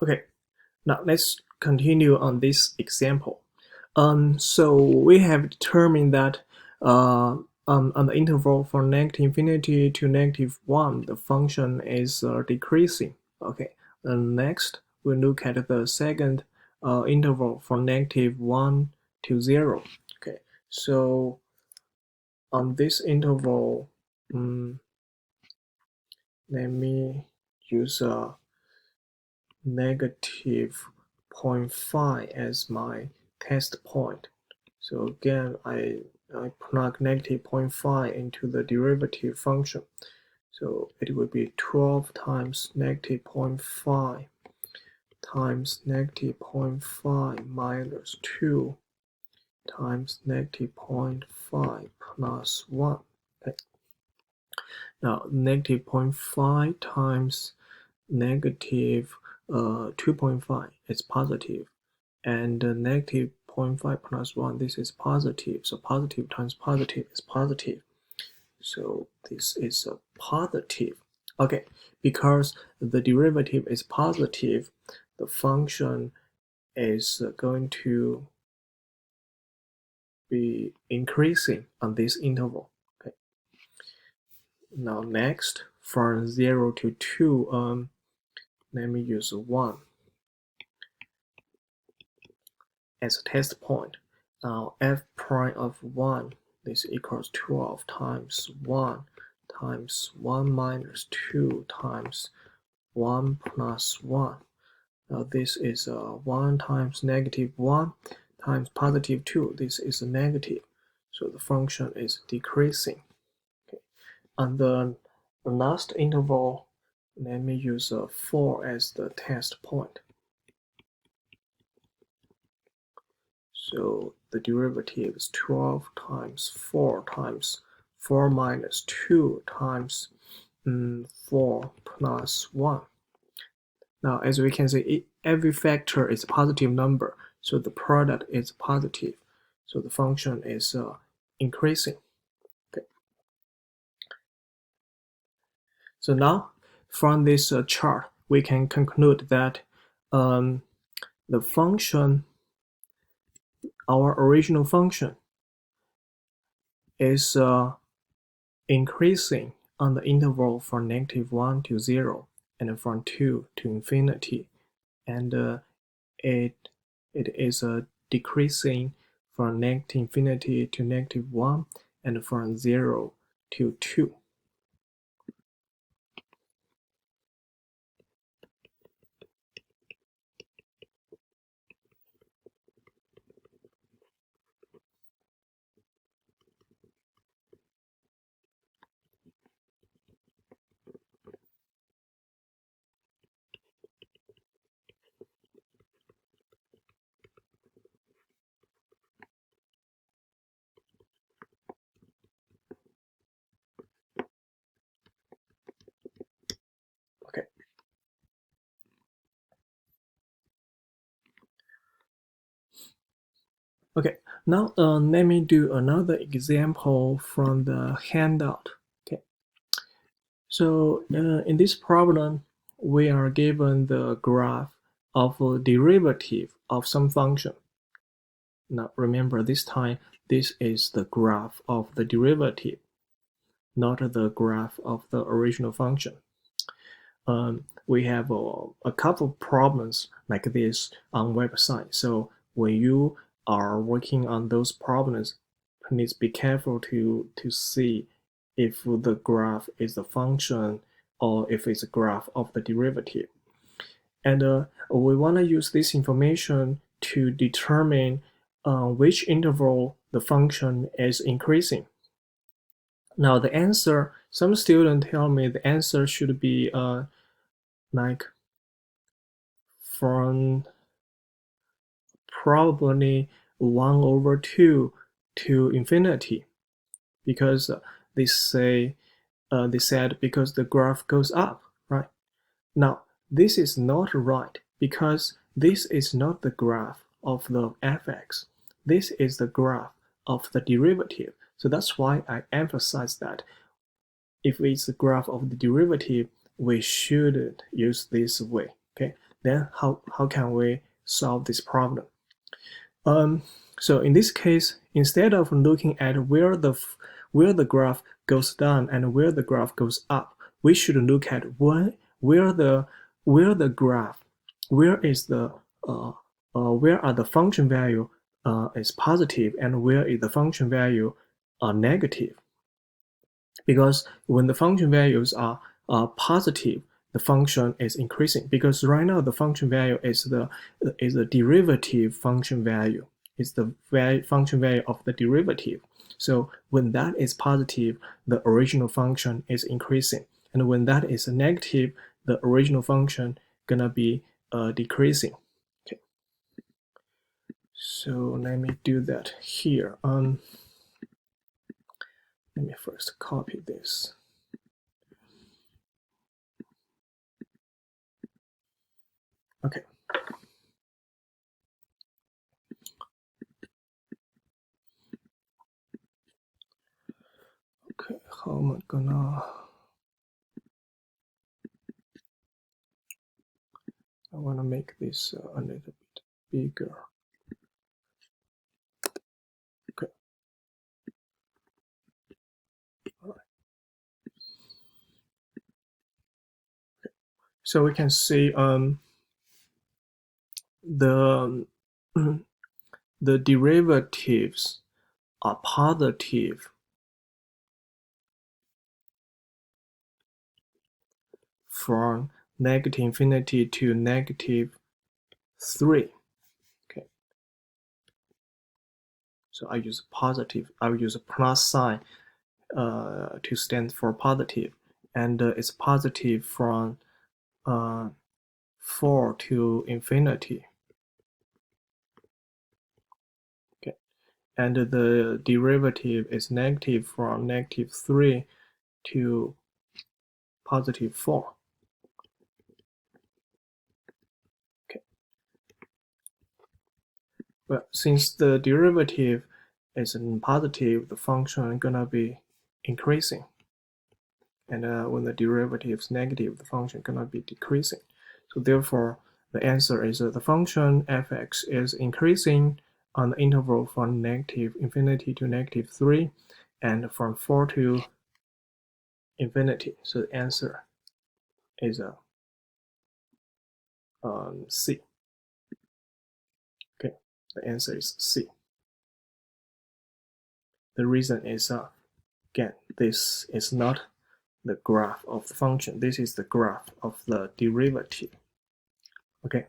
Okay, now let's continue on this example. So we have determined that on the interval from -infinity to -1, the function is decreasing. Okay, and next we look at the second interval from -1 to 0. Okay, so on this interval, let me use a -0.5 as my test point. So again, I plug -0.5 into the derivative function. So it will be 12 times -0.5 times -0.5 minus 2 times -0.5 plus 1. Okay. Now -0.5 times -2.5 is positive, and negative 0.5 plus 1, this is positive. So positive times positive is positive. So this is a positive. Okay, because the derivative is positive, the function is going to be increasing on this interval. Okay. Now next, from 0 to 2, let me use 1 as a test point. Now f prime of 1, this equals 12 times 1 times 1 minus 2 times 1 plus 1. Now this is 1 times -1 times positive 2. This is a negative. So the function is decreasing. Okay. On the last interval, let me use 4 as the test point. So the derivative is 12 times 4 times 4 minus 2 times 4 plus 1. Now, as we can see, every factor is a positive number, so the product is positive. So the function is increasing. Okay. So now, from this chart, we can conclude that the function, our original function, is increasing on the interval from -1 to 0 and from 2 to infinity, and it is decreasing from -infinity to -1 and from 0 to 2. Okay. Okay, now let me do another example from the handout. Okay, so in this problem, we are given the graph of a derivative of some function. Now remember, this time, this is the graph of the derivative, not the graph of the original function. We have a couple of problems like this on website. So when you are working on those problems, please be careful to see if the graph is a function or if it's a graph of the derivative. And we want to use this information to determine which interval the function is increasing. Now the answer, some students tell me the answer should be like from probably 1/2 to infinity, because they said because the graph goes up, right? Now this is not right, because this is not the graph of the fx. This is the graph of the derivative. So that's why I emphasize that if it's the graph of the derivative, we shouldn't use this way. Okay, then how can we solve this problem? So in this case, instead of looking at where the graph goes down and where the graph goes up, we should look at where are the function value is positive and where is the function value negative. Because when the function values are positive, the function is increasing. Because right now the function value is the derivative function value. It's the function value of the derivative. So when that is positive, the original function is increasing, and when that is negative, the original function gonna be decreasing. Okay. So let me do that here. Let me first copy this. Okay. Okay, how am I gonna? I wanna make this a little bit bigger. Okay. All right. Okay. So we can see the the derivatives are positive from negative infinity to -3. Okay. So I use positive. I will use a plus sign to stand for positive, and it's positive from 4 to infinity. Okay. And the derivative is negative from -3 to +4. Okay. Well, since the derivative is positive, the function is gonna be increasing. And when the derivative is negative, the function is gonna be decreasing. So therefore, the answer is that the function fx is increasing on the interval from -infinity to -3 and from 4 to infinity. So the answer is C. Okay, the answer is C. The reason is again, this is not the graph of the function. This is the graph of the derivative. Okay.